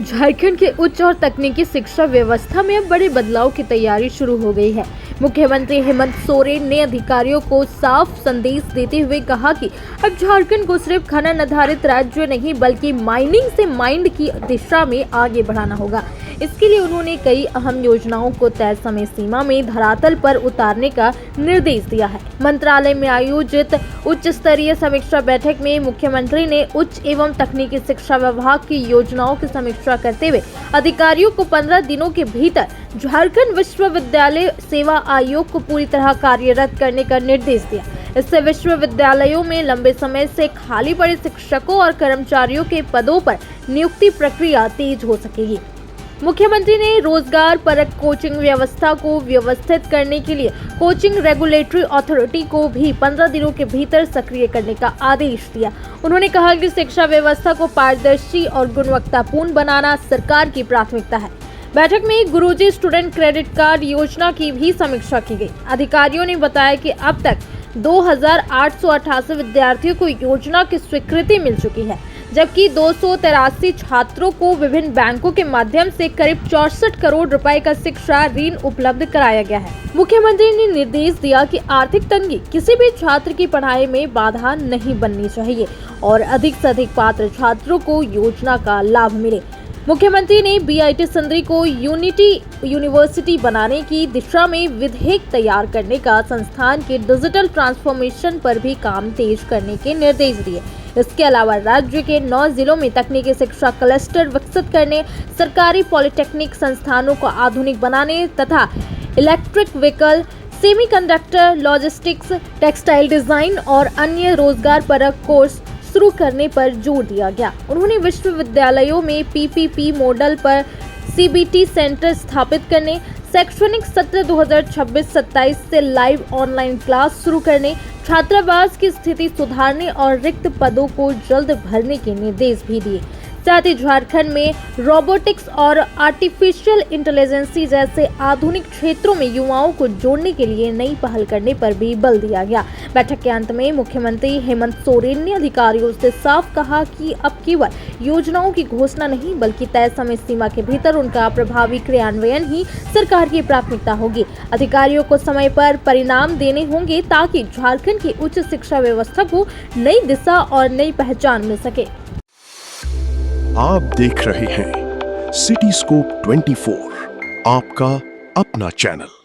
झारखंड के उच्च और तकनीकी शिक्षा व्यवस्था में अब बड़े बदलाव की तैयारी शुरू हो गई है। मुख्यमंत्री हेमंत सोरेन ने अधिकारियों को साफ संदेश देते हुए कहा कि अब झारखंड को सिर्फ खनन आधारित राज्य नहीं बल्कि माइनिंग से माइंड की दिशा में आगे बढ़ाना होगा। इसके लिए उन्होंने कई अहम योजनाओं को तय समय सीमा में धरातल पर उतारने का निर्देश दिया है। मंत्रालय में आयोजित उच्च स्तरीय समीक्षा बैठक में मुख्यमंत्री ने उच्च एवं तकनीकी शिक्षा विभाग की योजनाओं की समीक्षा करते हुए अधिकारियों को 15 दिनों के भीतर झारखंड विश्वविद्यालय सेवा आयोग को पूरी तरह कार्यरत करने का निर्देश दिया। इससे विश्वविद्यालयों में लंबे समय से खाली पड़े शिक्षकों और कर्मचारियों के पदों पर नियुक्ति प्रक्रिया तेज हो सकेगी। मुख्यमंत्री ने रोजगार परक कोचिंग व्यवस्था को व्यवस्थित करने के लिए कोचिंग रेगुलेटरी अथॉरिटी को भी 15 दिनों के भीतर सक्रिय करने का आदेश दिया। उन्होंने कहा कि शिक्षा व्यवस्था को पारदर्शी और गुणवत्तापूर्ण बनाना सरकार की प्राथमिकता है। बैठक में गुरुजी स्टूडेंट क्रेडिट कार्ड योजना की भी समीक्षा की गई। अधिकारियों ने बताया कि अब तक 2888 विद्यार्थियों को योजना की स्वीकृति मिल चुकी है, जबकि 283 छात्रों को विभिन्न बैंकों के माध्यम से करीब 64 करोड़ रुपए का शिक्षा ऋण उपलब्ध कराया गया है। मुख्यमंत्री ने निर्देश दिया कि आर्थिक तंगी किसी भी छात्र की पढ़ाई में बाधा नहीं बननी चाहिए और अधिक से अधिक पात्र छात्रों को योजना का लाभ मिले। मुख्यमंत्री ने बीआईटी सिंदरी को यूनिटी यूनिवर्सिटी बनाने की दिशा में विधेयक तैयार करने का, संस्थान के डिजिटल ट्रांसफॉर्मेशन पर भी काम तेज करने के निर्देश दिए। इसके अलावा राज्य के 9 जिलों में तकनीकी शिक्षा क्लस्टर विकसित करने, सरकारी पॉलिटेक्निक संस्थानों को आधुनिक बनाने तथा electric vehicle, semiconductor, logistics, textile design और अन्य रोजगार परक कोर्स शुरू करने पर जोर दिया गया। उन्होंने विश्वविद्यालयों में पीपीपी मॉडल पर सीबीटी सेंटर स्थापित करने, शैक्षणिक सत्र 2026-27 से लाइव ऑनलाइन क्लास शुरू करने, छात्रावास की स्थिति सुधारने और रिक्त पदों को जल्द भरने के निर्देश भी दिए। साथ ही झारखंड में रोबोटिक्स और आर्टिफिशियल इंटेलिजेंस जैसे आधुनिक क्षेत्रों में युवाओं को जोड़ने के लिए नई पहल करने पर भी बल दिया गया। बैठक के अंत में मुख्यमंत्री हेमंत सोरेन ने अधिकारियों से साफ कहा कि अब केवल योजनाओं की घोषणा नहीं बल्कि तय समय सीमा के भीतर उनका प्रभावी क्रियान्वयन ही सरकार की प्राथमिकता होगी। अधिकारियों को समय पर परिणाम देने होंगे ताकि झारखंड की उच्च शिक्षा व्यवस्था को नई दिशा और नई पहचान मिल सके। आप देख रहे हैं सिटी स्कोप 24, आपका अपना चैनल।